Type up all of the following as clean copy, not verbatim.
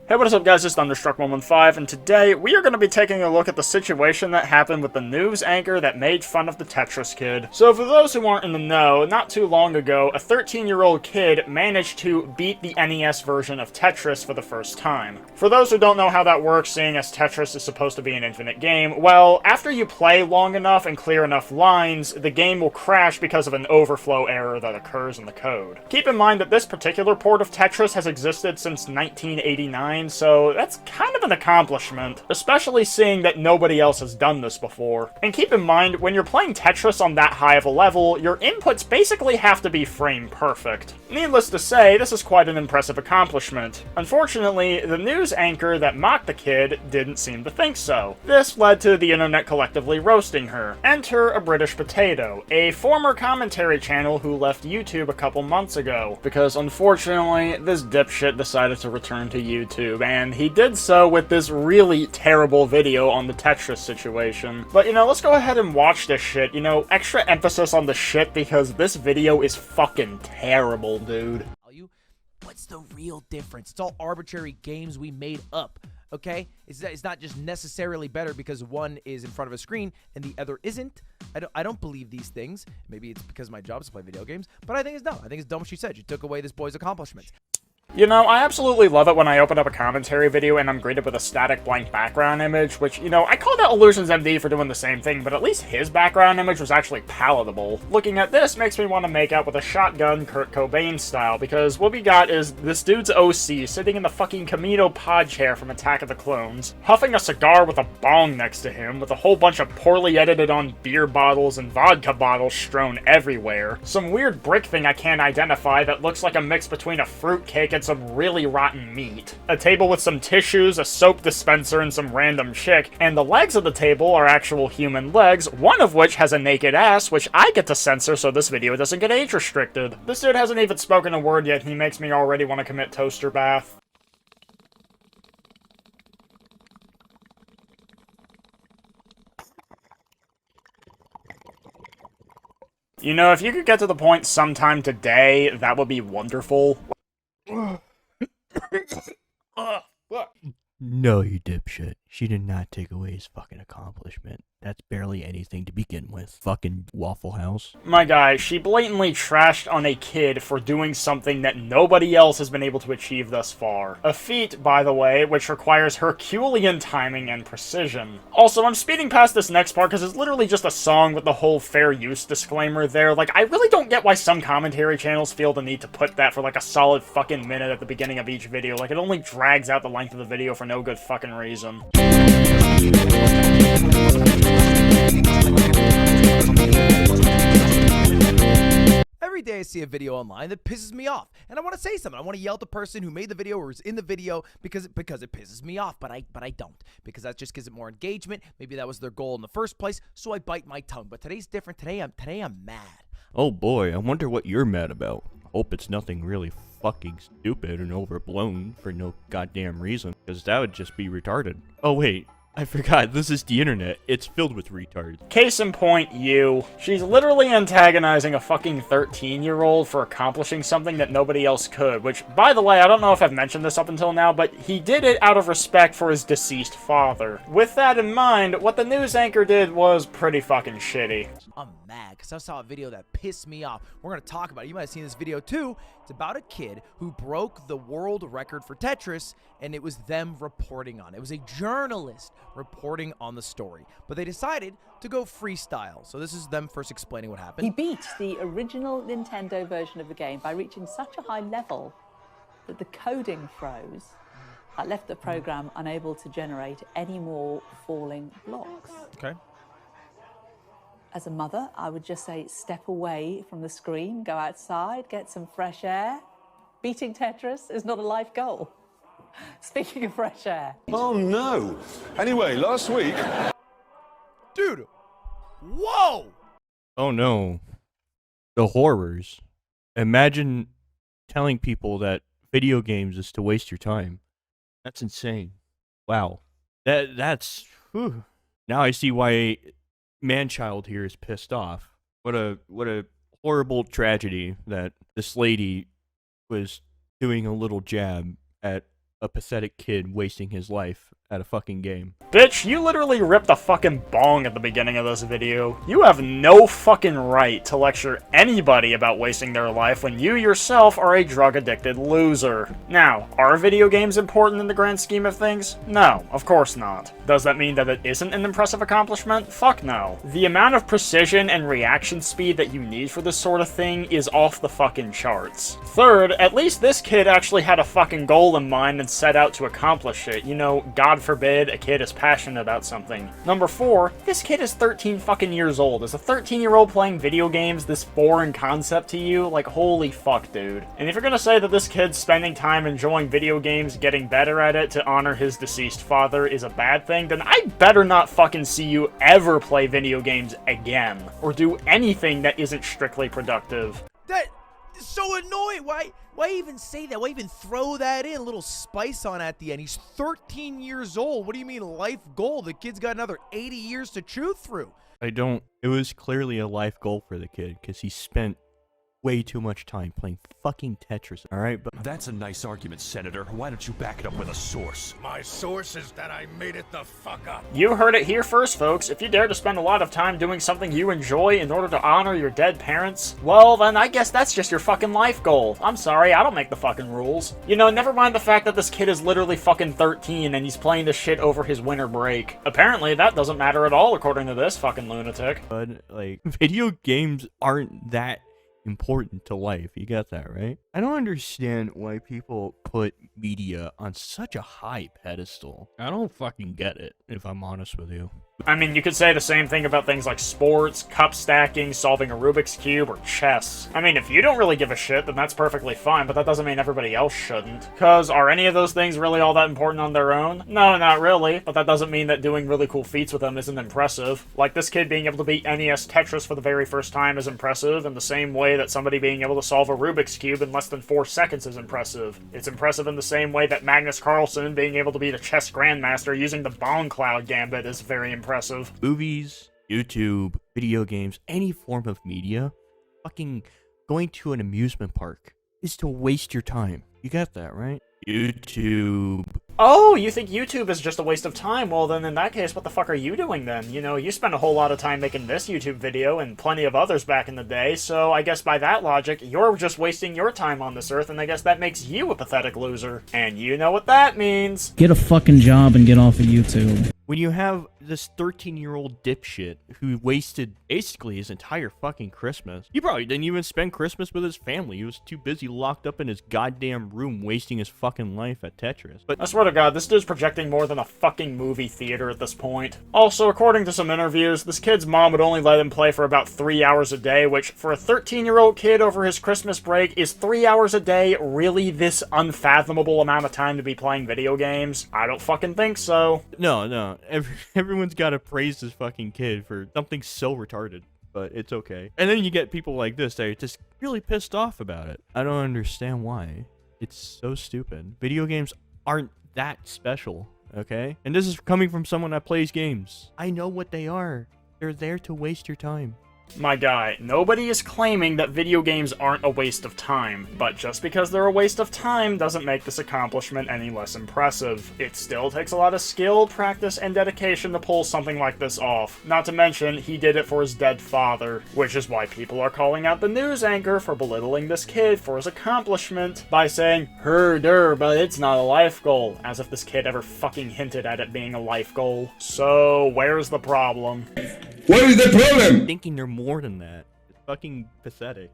Hey, what is up guys, it's Thunderstruck115, and today we are going to be taking a look at the situation that happened with the news anchor that made fun of the Tetris Kid. So for those who aren't in the know, not too long ago, a 13-year-old kid managed to beat the NES version of Tetris for the first time. For those who don't know how that works, seeing as Tetris is supposed to be an infinite game, well, after you play long enough and clear enough lines, the game will crash because of an overflow error that occurs in the code. Keep in mind that this particular port of Tetris has existed since 1989, so that's kind of an accomplishment, especially seeing that nobody else has done this before. And keep in mind, when you're playing Tetris on that high of a level, your inputs basically have to be frame perfect. Needless to say, this is quite an impressive accomplishment. Unfortunately, the news anchor that mocked the kid didn't seem to think so. This led to the internet collectively roasting her. Enter ABritishPotato, a former commentary channel who left YouTube a couple months ago, because unfortunately, this dipshit decided to return to YouTube, and he did so with this really terrible video on the Tetris situation. But let's go ahead and watch this shit. Extra emphasis on the shit because this video is fucking terrible, dude. What's the real difference? It's all arbitrary games we made up, okay? It's not just necessarily better because one is in front of a screen and the other isn't. I don't believe these things. Maybe it's because my job is to play video games, but I think it's dumb. I think it's dumb what she said. You took away this boy's accomplishments. I absolutely love it when I open up a commentary video and I'm greeted with a static blank background image, which, I called out Illusions MD for doing the same thing, but at least his background image was actually palatable. Looking at this makes me want to make out with a shotgun Kurt Cobain style, because what we got is this dude's OC sitting in the fucking Camino pod chair from Attack of the Clones, huffing a cigar with a bong next to him, with a whole bunch of poorly edited on beer bottles and vodka bottles strewn everywhere, some weird brick thing I can't identify that looks like a mix between a fruitcake and some really rotten meat, a table with some tissues, a soap dispenser, and some random chick, and the legs of the table are actual human legs, one of which has a naked ass, which I get to censor so this video doesn't get age restricted. This dude hasn't even spoken a word yet, and he makes me already want to commit toaster bath. If you could get to the point sometime today, that would be wonderful. No, you dipshit. She did not take away his fucking accomplishment. That's barely anything to begin with. Fucking Waffle House. My guy, she blatantly trashed on a kid for doing something that nobody else has been able to achieve thus far. A feat, by the way, which requires Herculean timing and precision. Also, I'm speeding past this next part because it's literally just a song with the whole fair use disclaimer there. I really don't get why some commentary channels feel the need to put that for a solid fucking minute at the beginning of each video. It only drags out the length of the video for no good fucking reason. Every day I see a video online that pisses me off, and I want to say something. I want to yell at the person who made the video or is in the video because it pisses me off, but I don't, because that just gives it more engagement. Maybe that was their goal in the first place, so I bite my tongue. But today's different. Today I'm mad. Oh boy, I wonder what you're mad about. Hope it's nothing really fucking stupid and overblown for no goddamn reason, because that would just be retarded. Oh wait, I forgot, this is the internet. It's filled with retards. Case in point, you. She's literally antagonizing a fucking 13-year-old for accomplishing something that nobody else could, which, by the way, I don't know if I've mentioned this up until now, but he did it out of respect for his deceased father. With that in mind, what the news anchor did was pretty fucking shitty. I'm mad because I saw a video that pissed me off. We're going to talk about it. You might have seen this video too. It's about a kid who broke the world record for Tetris, and it was them reporting on it. It was a journalist reporting on the story, but they decided to go freestyle. So this is them first explaining what happened. He beat the original Nintendo version of the game by reaching such a high level that the coding froze. That left the program unable to generate any more falling blocks. Okay. As a mother, I would just say step away from the screen, go outside, get some fresh air. Beating Tetris is not a life goal. Speaking of fresh air. Oh no! Anyway, last week... Dude! Whoa! Oh no. The horrors. Imagine telling people that video games is to waste your time. That's insane. Wow. That's... Whew. Now I see why man-child here is pissed off. What a horrible tragedy that this lady was doing a little jab at a pathetic kid wasting his life at a fucking game. Bitch, you literally ripped a fucking bong at the beginning of this video. You have no fucking right to lecture anybody about wasting their life when you yourself are a drug-addicted loser. Now, are video games important in the grand scheme of things? No, of course not. Does that mean that it isn't an impressive accomplishment? Fuck no. The amount of precision and reaction speed that you need for this sort of thing is off the fucking charts. Third, at least this kid actually had a fucking goal in mind and set out to accomplish it. You know, God forbid a kid is passionate about something. Number 4, this kid is 13 fucking years old. Is a 13-year-old playing video games this foreign concept to you? Like, holy fuck, dude. And if you're gonna say that this kid's spending time enjoying video games, getting better at it to honor his deceased father is a bad thing, then I better not fucking see you ever play video games again, or do anything that isn't strictly productive. That is so annoying. Why even say that? Why even throw that in? A little spice on at the end. He's 13 years old. What do you mean life goal? The kid's got another 80 years to chew through. It was clearly a life goal for the kid, because he spent way too much time playing fucking Tetris, alright? But that's a nice argument, Senator. Why don't you back it up with a source? My source is that I made it the fuck up. You heard it here first, folks. If you dare to spend a lot of time doing something you enjoy in order to honor your dead parents, well, then I guess that's just your fucking life goal. I'm sorry, I don't make the fucking rules. You know, never mind the fact that this kid is literally fucking 13 and he's playing this shit over his winter break. Apparently, that doesn't matter at all, according to this fucking lunatic. But, like, video games aren't that important to life. You got that, right? I don't understand why people put media on such a high pedestal. I don't fucking get it, if I'm honest with you. I mean, you could say the same thing about things like sports, cup stacking, solving a Rubik's Cube, or chess. I mean, if you don't really give a shit, then that's perfectly fine, but that doesn't mean everybody else shouldn't. Cause are any of those things really all that important on their own? No, not really, but that doesn't mean that doing really cool feats with them isn't impressive. Like this kid being able to beat NES Tetris for the very first time is impressive, in the same way that somebody being able to solve a Rubik's Cube in less than 4 seconds is impressive. It's impressive in the same way that Magnus Carlsen being able to beat a chess grandmaster using the Bong Cloud Gambit is very impressive. Movies, YouTube, video games, any form of media, fucking going to an amusement park is to waste your time. You got that, right? YouTube. Oh, you think YouTube is just a waste of time? Well, then in that case, what the fuck are you doing then? You know, you spent a whole lot of time making this YouTube video and plenty of others back in the day, so I guess by that logic, you're just wasting your time on this earth, and I guess that makes you a pathetic loser. And you know what that means. Get a fucking job and get off of YouTube. When you have this 13-year-old dipshit who wasted basically his entire fucking Christmas. He probably didn't even spend Christmas with his family. He was too busy locked up in his goddamn room wasting his fucking life at Tetris. But I swear to God, this dude's projecting more than a fucking movie theater at this point. Also, according to some interviews, this kid's mom would only let him play for about 3 hours a day, which for a 13-year-old kid over his Christmas break, is 3 hours a day really this unfathomable amount of time to be playing video games? I don't fucking think so. No. Everyone's gotta praise this fucking kid for something so retarded, but it's okay. And then you get people like this that are just really pissed off about it. I don't understand why. It's so stupid. Video games aren't that special, okay? And this is coming from someone that plays games. I know what they are. They're there to waste your time. My guy, nobody is claiming that video games aren't a waste of time, but just because they're a waste of time doesn't make this accomplishment any less impressive. It still takes a lot of skill, practice, and dedication to pull something like this off. Not to mention, he did it for his dead father, which is why people are calling out the news anchor for belittling this kid for his accomplishment by saying, herder, but it's not a life goal, as if this kid ever fucking hinted at it being a life goal. So, where's the problem? What is the problem? Thinking they're more than that. It's fucking pathetic.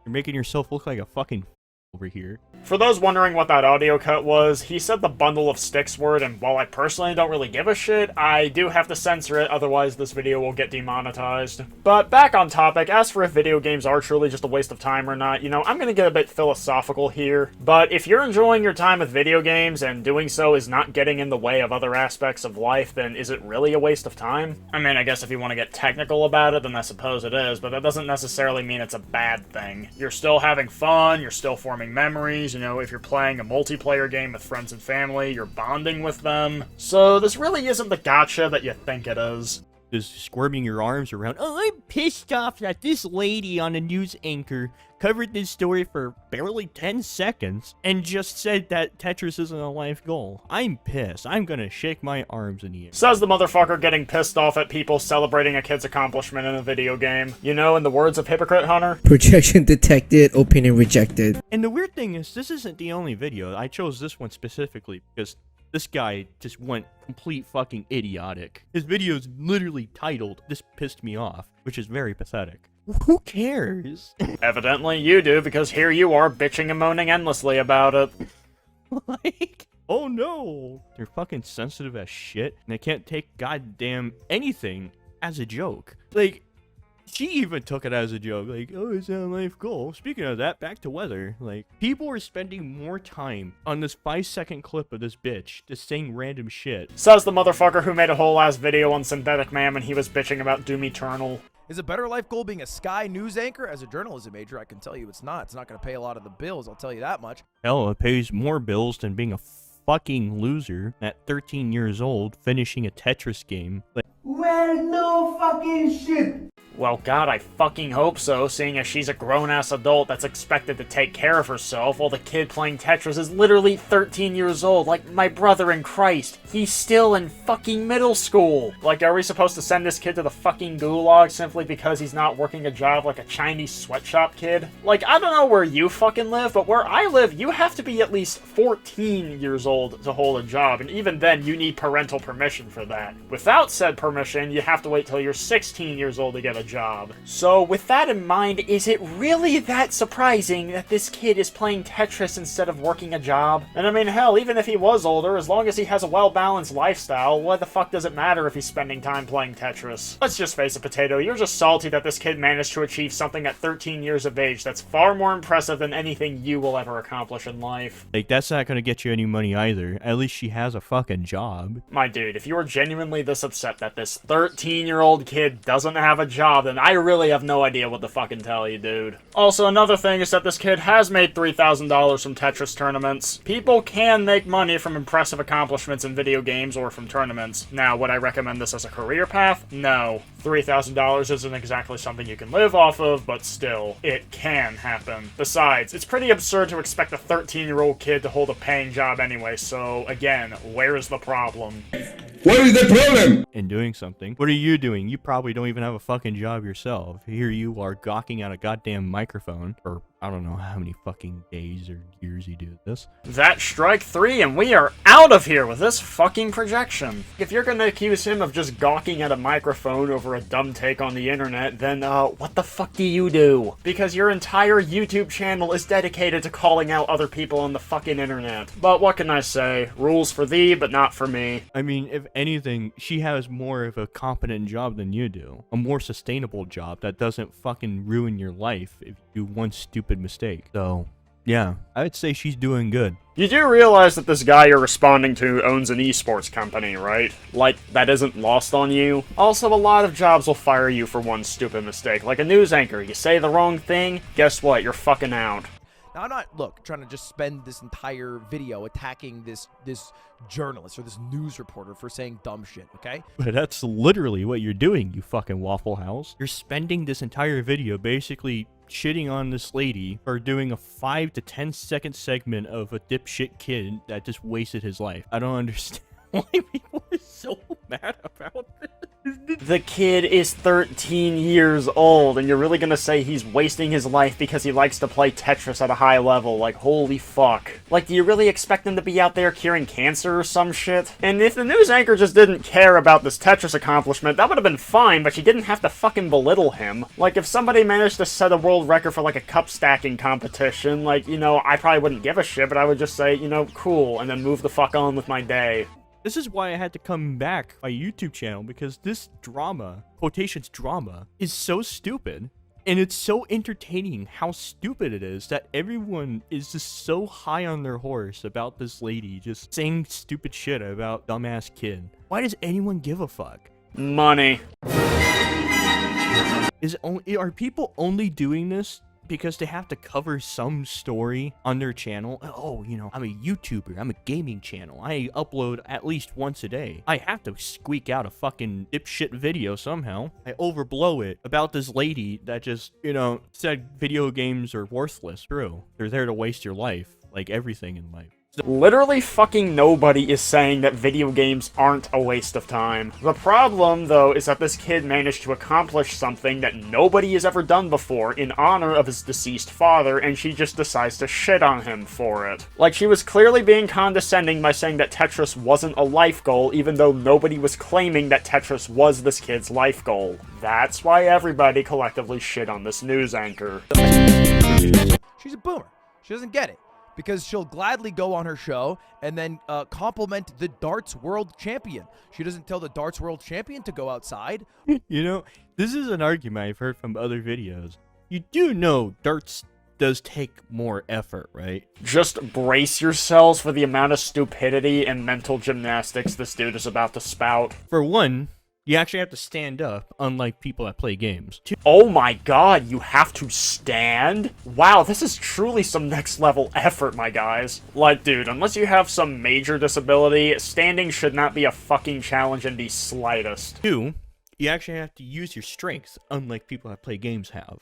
You're making yourself look like a fucking over here. For those wondering what that audio cut was, he said the bundle of sticks word, and while I personally don't really give a shit, I do have to censor it, otherwise this video will get demonetized. But back on topic, as for if video games are truly just a waste of time or not, you know, I'm gonna get a bit philosophical here, but if you're enjoying your time with video games and doing so is not getting in the way of other aspects of life, then is it really a waste of time? I mean, I guess if you want to get technical about it, then I suppose it is, but that doesn't necessarily mean it's a bad thing. You're still having fun, you're still forming memories, you know, if you're playing a multiplayer game with friends and family, you're bonding with them. So this really isn't the gotcha that you think it is. just squirming your arms around. Oh, I'm pissed off that this lady on a news anchor covered this story for barely 10 seconds and just said that Tetris isn't a life goal. I'm pissed. I'm gonna shake my arms in the air. Says the motherfucker getting pissed off at people celebrating a kid's accomplishment in a video game. You know, in the words of Hypocrite Hunter, projection detected, opinion rejected. And the weird thing is, this isn't the only video. I chose this one specifically because this guy just went complete fucking idiotic. His video is literally titled, "This Pissed Me Off," which is very pathetic. Who cares? Evidently you do, because here you are bitching and moaning endlessly about it. Like, oh no, they're fucking sensitive as shit, and they can't take goddamn anything as a joke. Like, she even took it as a joke, like, oh, it's not a life goal. Speaking of that, back to weather. Like, people are spending more time on this 5-second clip of this bitch just saying random shit. Says the motherfucker who made a whole ass video on Synthetic Man when he was bitching about Doom Eternal. Is a better life goal being a Sky News anchor? As a journalism major, I can tell you it's not. It's not going to pay a lot of the bills, I'll tell you that much. Hell, it pays more bills than being a fucking loser at 13 years old finishing a Tetris game. Like, well, no fucking shit. Well, God, I fucking hope so, seeing as she's a grown-ass adult that's expected to take care of herself, while the kid playing Tetris is literally 13 years old, like my brother in Christ. He's still in fucking middle school. Like, are we supposed to send this kid to the fucking gulag simply because he's not working a job like a Chinese sweatshop kid? Like, I don't know where you fucking live, but where I live, you have to be at least 14 years old to hold a job, and even then, you need parental permission for that. Without said permission, you have to wait till you're 16 years old to get a job. So with that in mind, is it really that surprising that this kid is playing Tetris instead of working a job? And I mean, hell, even if he was older, as long as he has a well-balanced lifestyle, what the fuck does it matter if he's spending time playing Tetris? Let's just face it, Potato, you're just salty that this kid managed to achieve something at 13 years of age that's far more impressive than anything you will ever accomplish in life. Like, that's not gonna get you any money either. At least she has a fucking job. My dude, if you are genuinely this upset that this 13-year-old kid doesn't have a job, then I really have no idea what to fucking tell you, dude. Also, another thing is that this kid has made $3,000 from Tetris tournaments. People can make money from impressive accomplishments in video games or from tournaments. Now, would I recommend this as a career path? No. $3,000 isn't exactly something you can live off of, but still, it can happen. Besides, it's pretty absurd to expect a 13-year-old kid to hold a paying job anyway, so again, where's the problem? What is the problem? In doing something. What are you doing? You probably don't even have a fucking job yourself. Here you are gawking at a goddamn microphone for I don't know how many fucking days or years you do this. That's strike 3, and we are out of here with this fucking projection. If you're gonna accuse him of just gawking at a microphone over a dumb take on the internet, then, what the fuck do you do? Because your entire YouTube channel is dedicated to calling out other people on the fucking internet. But what can I say? Rules for thee, but not for me. I mean, if anything, she has more of a competent job than you do. A more sustainable job that doesn't fucking ruin your life if you do one stupid mistake. So, yeah, I'd say she's doing good. You do realize that this guy you're responding to owns an esports company, right? Like, that isn't lost on you? Also, a lot of jobs will fire you for one stupid mistake. Like a news anchor, you say the wrong thing, guess what? You're fucking out. Now, I'm not, look, trying to just spend this entire video attacking this journalist or this news reporter for saying dumb shit, okay? But that's literally what you're doing, you fucking Waffle House. You're spending this entire video basically shitting on this lady for doing a 5 to 10 second segment of a dipshit kid that just wasted his life. I don't understand why people are so mad about this. The kid is 13 years old, and you're really gonna say he's wasting his life because he likes to play Tetris at a high level? Like, holy fuck. Like, do you really expect him to be out there curing cancer or some shit? And if the news anchor just didn't care about this Tetris accomplishment, that would have been fine, but she didn't have to fucking belittle him. Like, if somebody managed to set a world record for, like, a cup stacking competition, like, you know, I probably wouldn't give a shit, but I would just say, you know, cool, and then move the fuck on with my day. This is why I had to come back my YouTube channel, because this drama, quotations drama, is so stupid. And it's so entertaining how stupid it is that everyone is just so high on their horse about this lady just saying stupid shit about dumbass kid. Why does anyone give a fuck? Money. Are people only doing this because they have to cover some story on their channel. Oh, you know, I'm a YouTuber, I'm a gaming channel, I upload at least once a day. I have to squeak out a fucking dipshit video somehow. I overblow it about this lady that just, you know, said video games are worthless. True. They're there to waste your life, like everything in life. Literally fucking nobody is saying that video games aren't a waste of time. The problem, though, is that this kid managed to accomplish something that nobody has ever done before in honor of his deceased father, and she just decides to shit on him for it. Like, she was clearly being condescending by saying that Tetris wasn't a life goal, even though nobody was claiming that Tetris was this kid's life goal. That's why everybody collectively shit on this news anchor. She's a boomer. She doesn't get it. Because she'll gladly go on her show and then compliment the darts world champion. She doesn't tell the darts world champion to go outside. You know, this is an argument I've heard from other videos. You do know darts does take more effort, right? Just brace yourselves for the amount of stupidity and mental gymnastics this dude is about to spout. For one, you actually have to stand up, unlike people that play games. Oh my god, you have to stand? Wow, this is truly some next level effort, my guys. Like, dude, unless you have some major disability, standing should not be a fucking challenge in the slightest. Two, you actually have to use your strength, unlike people that play games have.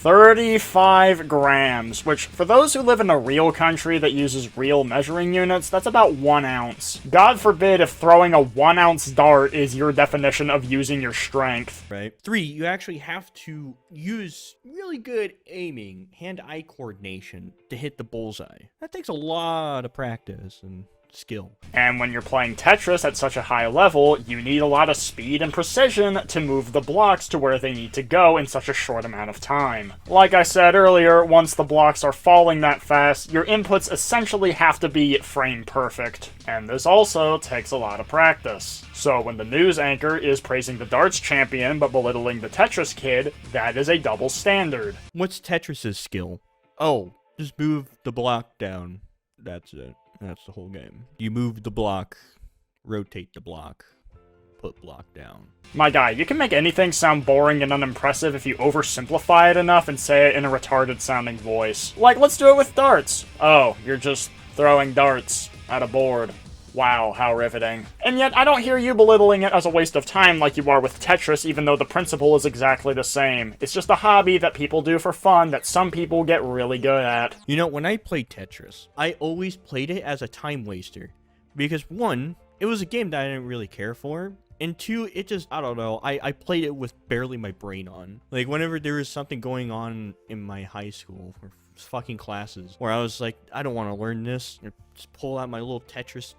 35 grams, which, for those who live in a real country that uses real measuring units, that's about 1 ounce. God forbid if throwing a 1 ounce dart is your definition of using your strength. Right. 3, you actually have to use really good aiming, hand-eye coordination to hit the bullseye. That takes a lot of practice and skill. And when you're playing Tetris at such a high level, you need a lot of speed and precision to move the blocks to where they need to go in such a short amount of time. Like I said earlier, once the blocks are falling that fast, your inputs essentially have to be frame perfect. And this also takes a lot of practice. So when the news anchor is praising the darts champion but belittling the Tetris Kid, that is a double standard. What's Tetris's skill? Oh, just move the block down. That's it. That's the whole game. You move the block, rotate the block, put block down. My guy, you can make anything sound boring and unimpressive if you oversimplify it enough and say it in a retarded sounding voice. Like, let's do it with darts. Oh, you're just throwing darts at a board. Wow, how riveting. And yet, I don't hear you belittling it as a waste of time like you are with Tetris, even though the principle is exactly the same. It's just a hobby that people do for fun that some people get really good at. You know, when I played Tetris, I always played it as a time waster. Because one, it was a game that I didn't really care for. And two, it just, I don't know, I played it with barely my brain on. Like, whenever there was something going on in my high school, or fucking classes, where I was like, I don't want to learn this, just pull out my little Tetris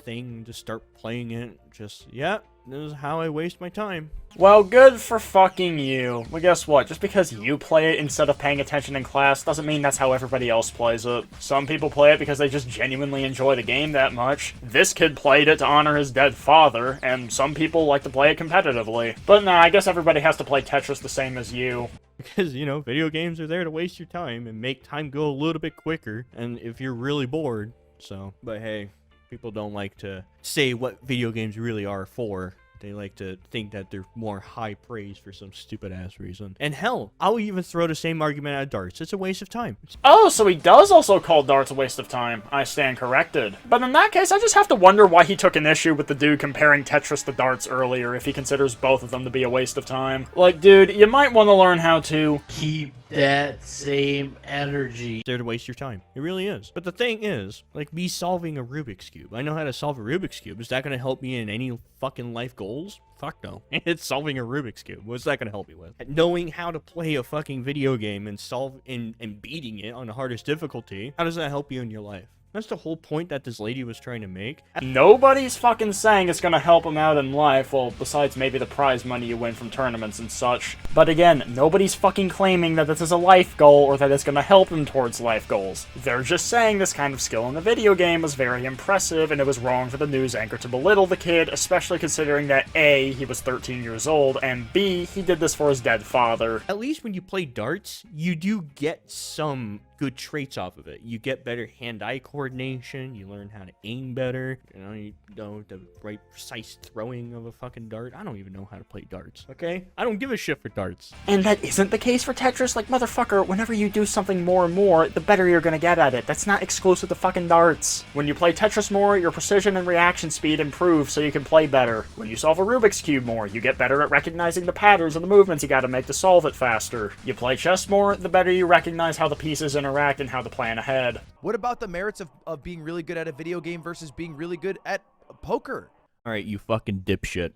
thing, just start playing it, just, yeah, this is how I waste my time. Well, good for fucking you. Well, guess what? Just because you play it instead of paying attention in class doesn't mean that's how everybody else plays it. Some people play it because they just genuinely enjoy the game that much. This kid played it to honor his dead father, and some people like to play it competitively. But nah, I guess everybody has to play Tetris the same as you. Because, you know, video games are there to waste your time and make time go a little bit quicker, and if you're really bored, so, but hey, people don't like to say what video games really are for. They like to think that they're more high praise for some stupid-ass reason. And hell, I'll even throw the same argument at darts. It's a waste of time. Oh, so he does also call darts a waste of time. I stand corrected. But in that case, I just have to wonder why he took an issue with the dude comparing Tetris to darts earlier if he considers both of them to be a waste of time. Like, dude, you might want to learn how to keep that same energy. There to waste your time. It really is. But the thing is, like me solving a Rubik's Cube. I know how to solve a Rubik's Cube. Is that going to help me in any fucking life goals? Fuck no. It's solving a Rubik's Cube. What's that going to help me with? Knowing how to play a fucking video game and solve and beating it on the hardest difficulty, how does that help you in your life? That's the whole point that this lady was trying to make. Nobody's fucking saying it's gonna help him out in life, well, besides maybe the prize money you win from tournaments and such. But again, nobody's fucking claiming that this is a life goal or that it's gonna help him towards life goals. They're just saying this kind of skill in the video game was very impressive, and it was wrong for the news anchor to belittle the kid, especially considering that A, he was 13 years old, and B, he did this for his dead father. At least when you play darts, you do get some good traits off of it. You get better hand-eye coordination, you learn how to aim better, you know the right precise throwing of a fucking dart. I don't even know how to play darts, okay? I don't give a shit for darts. And that isn't the case for Tetris. Like, motherfucker, whenever you do something more and more, the better you're gonna get at it. That's not exclusive to fucking darts. When you play Tetris more, your precision and reaction speed improve so you can play better. When you solve a Rubik's Cube more, you get better at recognizing the patterns and the movements you gotta make to solve it faster. You play chess more, the better you recognize how the pieces interact and how to plan ahead. What about the merits of being really good at a video game versus being really good at poker? Alright, you fucking dipshit.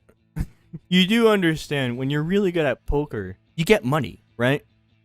You do understand, when you're really good at poker, you get money, right?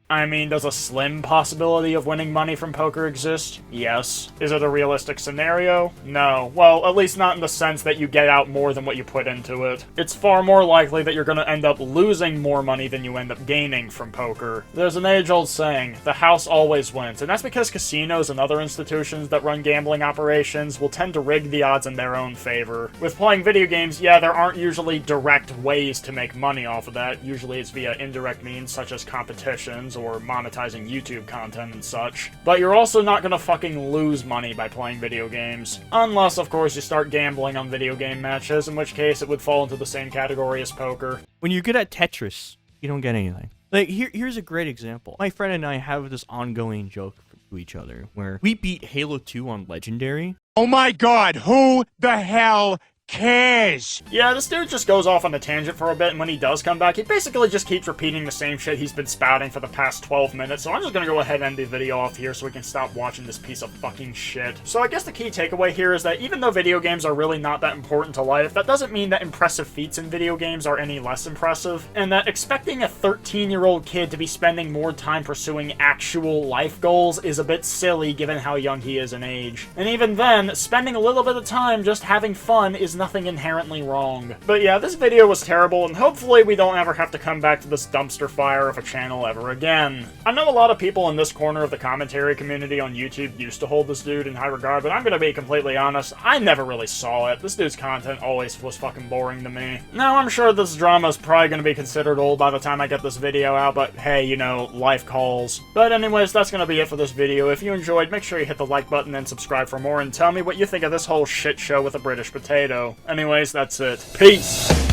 I mean, does a slim possibility of winning money from poker exist? Yes. Is it a realistic scenario? No. Well, at least not in the sense that you get out more than what you put into it. It's far more likely that you're gonna end up losing more money than you end up gaining from poker. There's an age-old saying, the house always wins, and that's because casinos and other institutions that run gambling operations will tend to rig the odds in their own favor. With playing video games, yeah, there aren't usually direct ways to make money off of that. Usually it's via indirect means such as competitions, or monetizing YouTube content and such. But you're also not gonna fucking lose money by playing video games. Unless, of course, you start gambling on video game matches, in which case it would fall into the same category as poker. When you're good at Tetris, you don't get anything. Like, here's a great example. My friend and I have this ongoing joke to each other, where we beat Halo 2 on Legendary. Oh my god, who the hell cares? Yeah, this dude just goes off on a tangent for a bit, and when he does come back, he basically just keeps repeating the same shit he's been spouting for the past 12 minutes, so I'm just gonna go ahead and end the video off here so we can stop watching this piece of fucking shit. So I guess the key takeaway here is that even though video games are really not that important to life, that doesn't mean that impressive feats in video games are any less impressive, and that expecting a 13-year-old kid to be spending more time pursuing actual life goals is a bit silly given how young he is in age. And even then, spending a little bit of time just having fun is nothing inherently wrong. But yeah, this video was terrible, and hopefully we don't ever have to come back to this dumpster fire of a channel ever again. I know a lot of people in this corner of the commentary community on YouTube used to hold this dude in high regard, but I'm gonna be completely honest, I never really saw it. This dude's content always was fucking boring to me. Now, I'm sure this drama is probably gonna be considered old by the time I get this video out, but hey, you know, life calls. But anyways, that's gonna be it for this video. If you enjoyed, make sure you hit the like button and subscribe for more, and tell me what you think of this whole shit show with a British potato. Anyways, that's it. Peace!